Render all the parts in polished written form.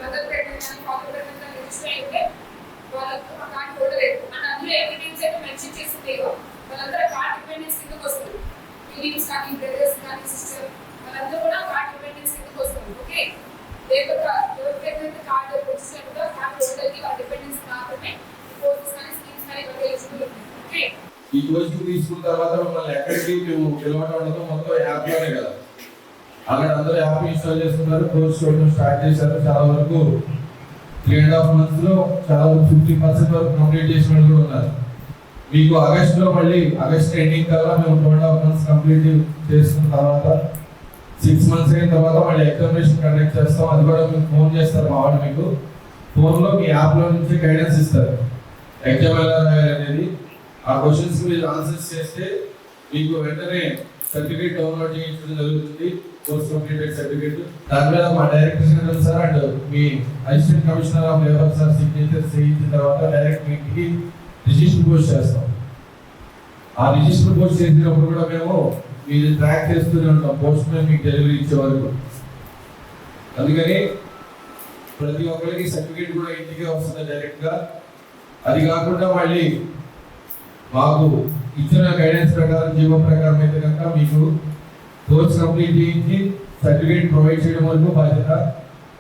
Mother pregnant కానీ father pregnant కానీ register అయి ఉంటే వాళ్ళకి ఆ కార్డు హోల్డర్ అండ్ అందులో ఎవిడెన్స్ అయితే మెన్షన్ చేసింది వాళ్ళందరూ కార్డ్ డిపెండెన్స్ కిందకి వస్తుంది. ఫీలింగ్స్ కానీ బ్రదర్స్ కానీ సిస్టర్ వాళ్ళందరూ కూడా కార్డ్ డిపెండెన్స్ కిందకి వస్తుంది. ఓకే, లేకపోతే ఎవరి ప్రెగ్నెంట్ కార్డు వచ్చినట్టుగా కార్డు హోల్డర్కి వాళ్ళ డిపెండెన్స్ మాత్రమే కోర్సెస్ కానీ స్కీమ్స్ కానీ ఎలిజిబుల్ ఉంటుంది. ఓకే, ఈ కోచింగ్ తీసుకున్న తర్వాత మిమ్మల్ని ఎక్కడికి మేము పిలవడం ఉండదు, మొత్తం యాప్లోనే కదా. అక్కడ అందరూ యాప్ ఇన్స్టాల్ చేసుకున్నారు, కోర్స్ చూడడం స్టార్ట్ చేశారు. చాలా వరకు 3.5 months లో చాలా వరకు 50% వరకు కంప్లీట్ చేసిన వాళ్ళు కూడా ఉన్నారు. మీకు ఆగస్టులో మళ్ళీ ఆగస్ట్ ఎండింగ్ కల్లా మేము 2.5 months కంప్లీట్ చేసుకున్న తర్వాత 6 months అయిన తర్వాత మళ్ళీ ఎగ్జామినేషన్ కండక్ట్ చేస్తాం. అది కూడా మీకు ఫోన్ చేస్తారు మా వాళ్ళు. మీకు ఫోన్లో మీ యాప్లో నుంచి గైడెన్స్ ఇస్తారు ఎగ్జామ్ ఎలా రాయాలి అనేది. ఆ క్వశ్చన్స్ మీరు ఆన్సర్స్ చేస్తే మీకు వెంటనే సర్టిఫికేట్ డౌన్లోడ్ చేయించడం జరుగుతుంది, కోర్స్ కంప్లీటెడ్ సర్టిఫికేట్. దాని మీద మా director general sir and me assistant commissioner of labour sir signature చేయించిన తర్వాత డైరెక్ట్ మీ ఇంటికి రిజిస్టర్ పోస్ట్ చేస్తాం. ఆ రిజిస్టర్ పోస్ట్ చేసినప్పుడు కూడా మేము మీరు ట్రాక్ చేస్తూనే ఉంటాం పోస్ట్ మీద మీకు డెలివరీ ఇచ్చే వరకు. అందుకని ప్రతి ఒక్కరికి సర్టిఫికేట్ కూడా ఇంటికే వస్తుంది డైరెక్ట్గా. అది కాకుండా మళ్ళీ మాకు ఇచ్చిన గైడెన్స్ ప్రకారం జీవో ప్రకారం అయితే కనుక మీకు కోర్స్ కంప్లీట్ చేయించి సర్టిఫికేట్ ప్రొవైడ్ చేయడం వరకు బాధ్యత.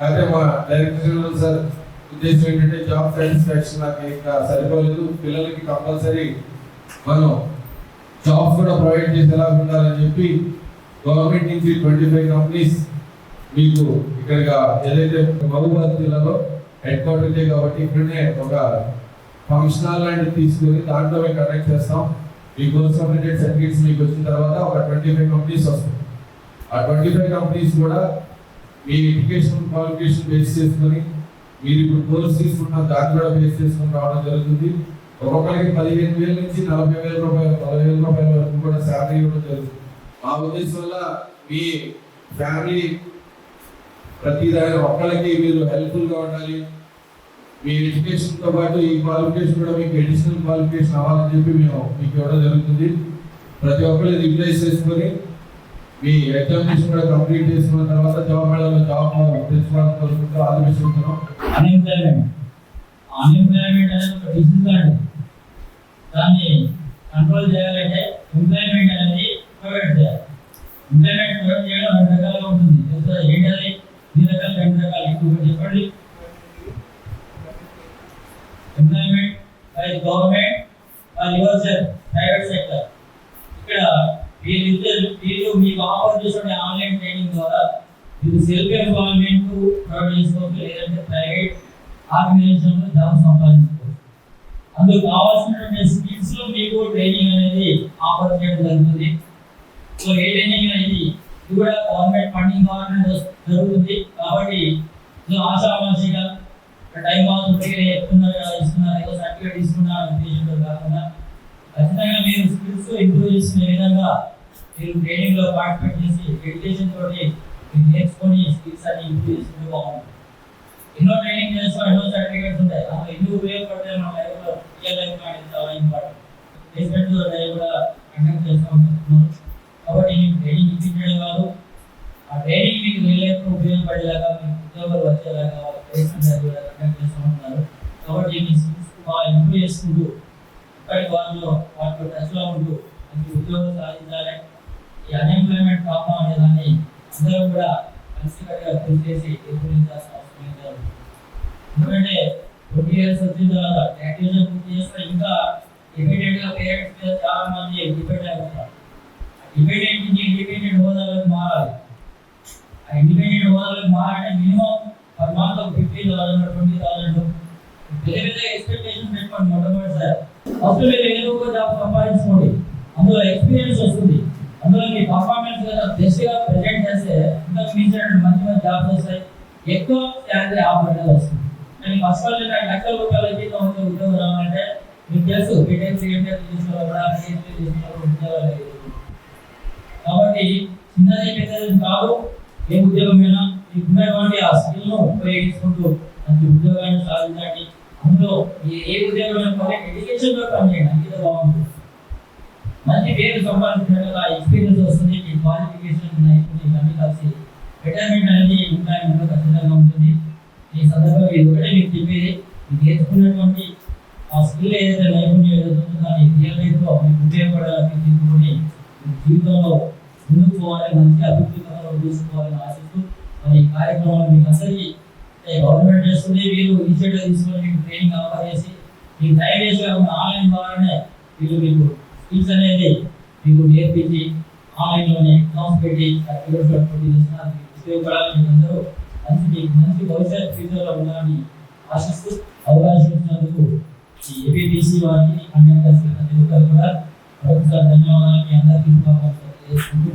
అయితే మా డైరెక్టర్ జనరల్ సార్ ఉద్దేశం ఏంటంటే జాబ్ సాటిస్ఫాక్షన్ నాకు ఇంకా సరిపోలేదు, పిల్లలకి కంపల్సరీ మనం జాబ్స్ కూడా ప్రొవైడ్ చేసేలా ఉండాలని చెప్పి గవర్నమెంట్ నుంచి 25 కంపెనీస్ మీకు ఇక్కడ ఏదైతే మహబూబాద్ జిల్లాలో హెడ్ క్వార్టర్ కాబట్టి ఇక్కడనే ఒక ఫంక్షన్ హాల్ లాంటివి తీసుకుని దాంట్లో మేము కండక్ట్ చేస్తాం. మీ కోర్స్ కంప్లీటెడ్ సర్టిఫికేట్స్ మీకు వచ్చిన తర్వాత ఒక 25 కంపెనీస్ వస్తాయి. ఆ 25 కంపెనీస్ కూడా మీ ఎడ్యుకేషన్ క్వాలిఫికేషన్ బేస్ చేసుకుని మీరు ఇప్పుడు కోర్స్ తీసుకుంటున్న దాన్ని కూడా బేస్ చేసుకుని రావడం జరుగుతుంది. ఒక్కొక్కరికి 15,000 నుంచి 40,000 రూపాయలు 10,000 రూపాయల వరకు కూడా శాలరీ ఇవ్వడం జరుగుతుంది. మా ఉద్దేశం వల్ల మీ ఫ్యామిలీ ప్రతి దాని ఒక్కరికి మీరు హెల్ప్ఫుల్గా ఉండాలి. మీ ఎడ్యుకేషన్తో పాటు ఈ క్వాలిఫికేషన్ కూడా మీకు అడిషనల్ క్వాలిఫికేషన్ అవ్వాలని చెప్పి మేము మీకు ఇవ్వడం జరుగుతుంది. ప్రతి ఒక్కరు యూటిలైజ్ చేసుకొని మీ ఎగ్జామినేషన్ కూడా కంప్లీట్ చేసుకున్న తర్వాత జాబ్ మేళలో జాబ్ తెచ్చుకోవాలని కోరుకుంటూ ఆలోచిస్తున్నాం. అన్ఎంప్లాయ్మెంట్ అనేది ఒక డిసీజ్ అండి. దాన్ని కంట్రోల్ చేయాలంటే ఎంప్లాయ్మెంట్ అనేది ప్రొవైడ్ చేయాలి. ఎంప్లాయ్మెంట్ ప్రొవైడ్ చేయడం 2 రకాలుగా ఉంటుంది. ఏంటది? 2 రకాలు ఇంకొకటి చెప్పండి. Employment by government by your self, private sector. ఇక్కడ వీళ్ళు మీకు ఆఫర్ చేసే ఆన్లైన్ ట్రైనింగ్ ద్వారా మీరు సెల్ఫ్ ఎంప్లాయ్మెంట్ ప్రొవైడ్ చేసుకోవచ్చు, లేదంటే ప్రైవేట్ ఆర్గనైజేషన్లో జాబ్ సంపాదించుకోవచ్చు. అందుకు కావాల్సినటువంటి స్కిల్స్ లో మీకు ట్రైనింగ్ అనేది ఆఫర్ చేయడం జరుగుతుంది. సో ఏ ట్రైనింగ్ అనేది ఇది కూడా గవర్నమెంట్ ఫండింగ్ ద్వారా జరుగుతుంది. కాబట్టి ఆశామాషిగా టైం పాస్ ఇస్తున్నారు ఏదో సర్టిఫికేట్ ఇస్తున్నారు ఉద్దేశంతో కాకుండా ఖచ్చితంగా మీరు స్కిల్స్ ఇంప్రూవ్ చేసుకునే విధంగా మీరు ట్రైనింగ్ లో పార్టిసిపేట్ చేసి ఎడ్యుకేషన్ తోటి మీరు నేర్చుకొని స్కిల్స్ అన్ని ఇంప్రూవ్ చేసుకుంటే బాగుంటుంది. ఎన్నో ట్రైనింగ్ చేస్తాం, ఎన్నో సర్టిఫికేట్స్ ఉంటాయి, అందులో ఎన్ని ఉపయోగపడతాయి మన లైఫ్ లో. రియల్ లైఫ్ అనేది చాలా ఇంపార్టెంట్. ప్లేస్మెంట్ కూడా కండక్ట్ చేస్తూ ఉంటున్నారు. కాబట్టి మీకు ట్రైనింగ్ ఇప్పించడం కాదు, ఆ ట్రైనింగ్ మీకు రియల్ లైఫ్ లో ఉపయోగపడేలాగా మీకు ఉద్యోగాలు వచ్చేలాగా ప్లేస్మెంట్ కూడా కండక్ట్ చేస్తూ ఉంటున్నారు. కాబట్టి మీ స్కిల్స్ బాగా ఇంప్రూవ్ చేసుకుంటూ ఇప్పటికి వాటితో టచ్లో ఉంటూ మంచి ఉద్యోగం సాధించాలి. ఈ అన్ఎంప్లాయ్మెంట్ ప్రాబ్లం అనే దాన్ని అందరూ కూడా కలిసికట్టుగా కృషి చేసి ఎదుర్కొంచాల్సిన అవసరం లేదు. ఎందుకంటే 20 years వచ్చిన తర్వాత గ్రాడ్యుయేషన్ పూర్తి చేస్తే ఇంకా డిపెండెంట్గా పేరెంట్స్ మీద చాలా మంది డిపెండ్ అవుతారు. డిపెండెంట్ నుంచి ఇండిపెండెంట్ హోదాలోకి మారాలి. ఆ ఇండిపెండెంట్ హోదాలోకి మారాలంటే మినిమం పర్ మంత్ 15,000 20,000 పెద్ద ఎక్స్పెక్టేషన్ పెట్టుకోండి. మొట్టమొదటిసారి ఫస్ట్ మీరు ఏదో ఒక జాబ్ సంపాదించుకోండి, అందులో ఎక్స్పీరియన్స్ వస్తుంది, అందులో మీ పర్ఫార్మెన్స్ బెస్ట్గా ప్రజెంట్ చేస్తే ఇంకా మించినటువంటి మంచి మంచి జాబ్స్ వస్తాయి, ఎక్కువ శాలరీ ఆఫర్ అనేది వస్తుంది. కానీ ఫస్ట్ ఆల్ 2 లక్షల రూపాయల జీతం వచ్చే ఉద్యోగం రావాలంటే మీకు తెలుసు బీటెక్ ఉద్యోగాలు. కాబట్టి చిన్నది పెద్దది కాదు, ఏ ఉద్యోగమైనా మీకున్నటువంటి ఆ స్కిల్ను ఉపయోగించుకుంటూ మంచి ఉద్యోగాన్ని సాధించండి. అందులో ఏ ఉద్యోగం ఎడ్యుకేషన్లో పనిచేయండి, అంకిత బాగుంటుంది. మంచి పేరు సంపాదించినట్టుగా ఎక్స్పీరియన్స్ వస్తుంది. మీ క్వాలిఫికేషన్ నైపుణ్యం అన్ని కలిసి బెటర్మెంట్ అనేది ఎంప్లాయ్మెంట్లో ఖచ్చితంగా ఉంటుంది. సందర్భంగా ఇది ఒకటే మీకు చెప్పేది, మీరు నేర్చుకున్నటువంటి ఆ స్కిల్ ఏదైతే నైపుణ్యం ఏదైతే ఉందో దాన్ని రియల్ లైఫ్లో మీకు ఉపయోగపడాలని తీసుకొని జీవితంలో ముందుకు పోవాలి, మంచి అభివృద్ధి పథంలో తీసుకోవాలని ఆశిస్తూ మరి ఈ కార్యక్రమాలు మీకు అందరికీ గవర్నమెంట్ చేస్తుంది. వీళ్ళు ఇనిషియేటివ్ తీసుకొని మీకు ట్రైనింగ్ ఆఫర్ చేసి మీకు టైం వేస్ట్ కాకుండా ఆన్లైన్ ద్వారానే వీళ్ళు మీకు స్కిల్స్ అనేది మీకు నేర్పించి ఆన్లైన్లోనే ఎగ్జామ్స్ పెట్టి సర్టిఫికేట్స్ చేస్తున్నారు. ఉపయోగపడాలని మీకు అందరూ మంచి భవిష్యత్ ఫ్యూచర్లో ఉండాలని ఆశిస్తూ అవకాశం ఇచ్చినందుకు ఈ ఏపీటీసీ వారికి అన్ని ప్రతి ఒక్కరు కూడా మరొకసారి ధన్యవాదాలు. మీ అందరికీ శుభాకాంక్షలు తెలియజేసుకుంటూ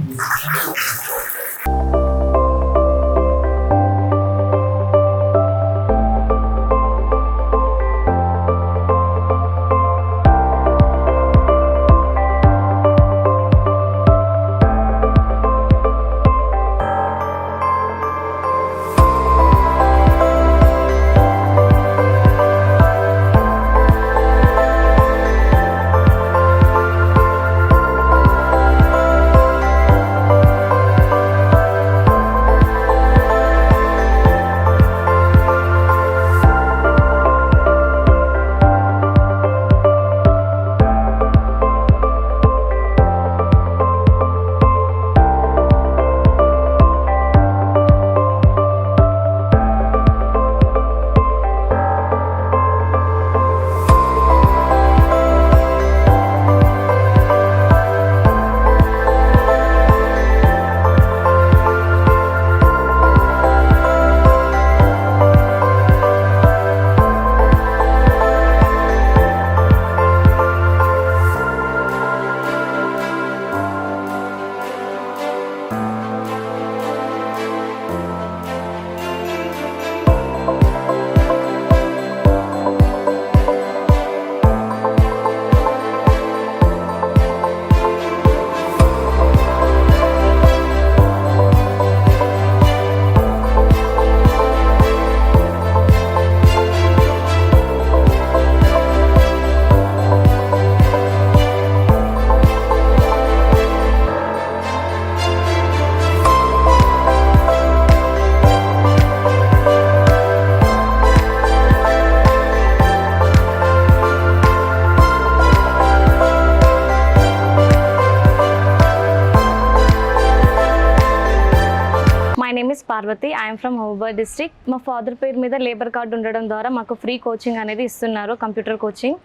Parvati, I'm from Mahabubabad district. మా ఫాదర్ పేరు మీద లేబర్ కార్డు ఉండడం ద్వారా మాకు ఫ్రీ కోచింగ్ అనేది ఇస్తున్నారు, కంప్యూటర్ కోచింగ్.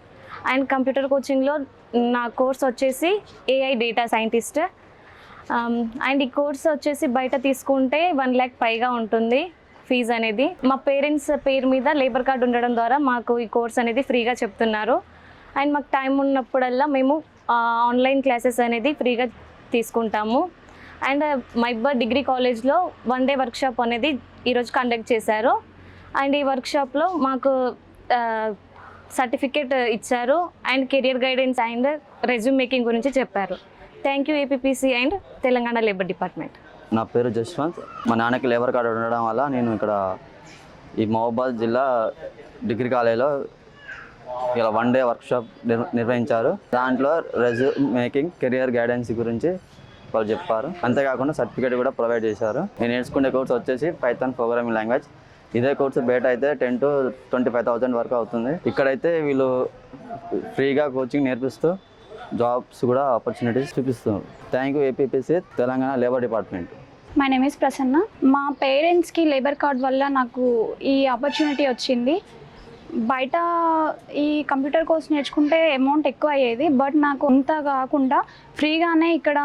అండ్ కంప్యూటర్ కోచింగ్లో నా కోర్స్ వచ్చేసి AI డేటా సైంటిస్ట్. అండ్ ఈ కోర్స్ వచ్చేసి బయట తీసుకుంటే 1 lakh పైగా ఉంటుంది ఫీజు అనేది. మా పేరెంట్స్ పేరు మీద లేబర్ కార్డు ఉండడం ద్వారా మాకు ఈ కోర్స్ అనేది ఫ్రీగా చెప్తున్నారు. అండ్ మాకు టైం ఉన్నప్పుడల్లా మేము ఆన్లైన్ క్లాసెస్ అనేది ఫ్రీగా తీసుకుంటాము. అండ్ మైబాద్ డిగ్రీ కాలేజ్లో 1 day వర్క్షాప్ అనేది ఈరోజు కండక్ట్ చేశారు. అండ్ ఈ వర్క్షాప్లో మాకు సర్టిఫికేట్ ఇచ్చారు and career guidance and resume making గురించి చెప్పారు. Thank you APPC and Telangana labour department. నా పేరు జశ్వంత్. మా నాన్నకి లేబర్ కార్డు ఉండడం వల్ల నేను ఇక్కడ ఈ మహబూబాబాద్ జిల్లా డిగ్రీ కాలేజీలో ఇలా 1 day వర్క్షాప్ నిర్వహించారు. దాంట్లో రెజ్యూమ్ మేకింగ్, కెరియర్ గైడెన్స్ గురించి వాళ్ళు చెప్పారు. అంతేకాకుండా సర్టిఫికేట్ కూడా ప్రొవైడ్ చేశారు. నేను నేర్చుకునే కోర్స్ వచ్చేసి పైథాన్ ప్రోగ్రామింగ్ లాంగ్వేజ్. ఇదే కోర్సు బయట అయితే 10,000 to 25,000 వరకు అవుతుంది. ఇక్కడైతే వీళ్ళు ఫ్రీగా కోచింగ్ నేర్పిస్తూ జాబ్స్ కూడా ఆపర్చునిటీస్ చూపిస్తున్నారు. Thank you APPC Telangana labour department. My name is Prasanna. మా పేరెంట్స్కి లేబర్ కార్డ్ వల్ల నాకు ఈ ఆపర్చునిటీ వచ్చింది. బయట ఈ కంప్యూటర్ కోర్స్ నేర్చుకుంటే అమౌంట్ ఎక్కువ అయ్యేది, బట్ నాకు అంత కాకుండా ఫ్రీగానే ఇక్కడ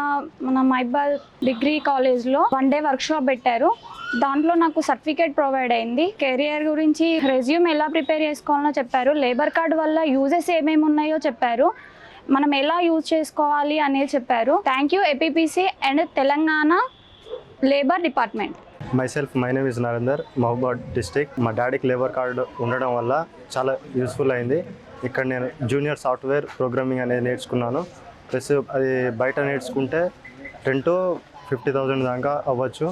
మన మైబాద్ డిగ్రీ కాలేజ్లో 1 day వర్క్షాప్ పెట్టారు. దాంట్లో నాకు సర్టిఫికేట్ ప్రొవైడ్ అయింది. కెరియర్ గురించి రెజ్యూమ్ ఎలా ప్రిపేర్ చేసుకోవాలో చెప్పారు. లేబర్ కార్డ్ వల్ల యూజెస్ ఏమేమి ఉన్నాయో చెప్పారు. మనం ఎలా యూజ్ చేసుకోవాలి అనేది చెప్పారు. Thank you APPC and Telangana labour department. My name is Narender, Mahabubabad district. మా డాడీకి లేబర్ కార్డు ఉండడం వల్ల చాలా యూస్ఫుల్ అయింది. ఇక్కడ నేను జూనియర్ సాఫ్ట్వేర్ ప్రోగ్రామింగ్ అనేది నేర్చుకున్నాను. ప్లస్ అది బయట నేర్చుకుంటే 10,000 to 50,000 దాకా అవ్వచ్చు,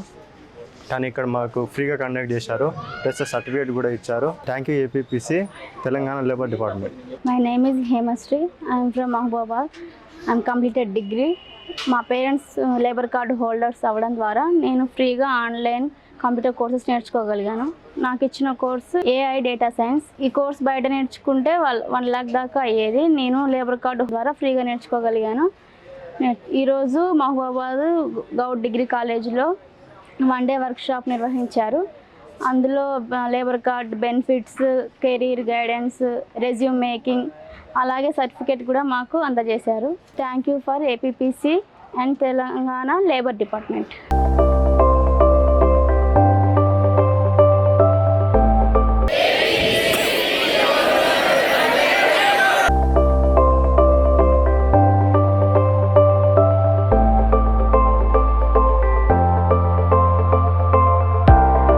కానీ ఇక్కడ మాకు ఫ్రీగా కండక్ట్ చేశారు. ప్లస్ సర్టిఫికేట్ కూడా ఇచ్చారు. Thank you APPC Telangana labour department. My name is Hemasri. I'm from Mahabubabad. I'm completed degree. మా పేరెంట్స్ లేబర్ కార్డు హోల్డర్స్ అవ్వడం ద్వారా నేను ఫ్రీగా ఆన్లైన్ కంప్యూటర్ కోర్సెస్ నేర్చుకోగలిగాను. నాకు ఇచ్చిన కోర్సు ఏఐ డేటా సైన్స్. ఈ కోర్స్ బయట నేర్చుకుంటే 1 lakh దాకా అయ్యేది. నేను లేబర్ కార్డు ద్వారా ఫ్రీగా నేర్చుకోగలిగాను. ఈరోజు మహబూబాబాద్ గౌడ్ డిగ్రీ కాలేజీలో 1 day వర్క్షాప్ నిర్వహించారు. అందులో labour card benefits, career guidance, resume making, అలాగే సర్టిఫికేట్ కూడా మాకు అందజేశారు. Thank you for APPC and Telangana labour department.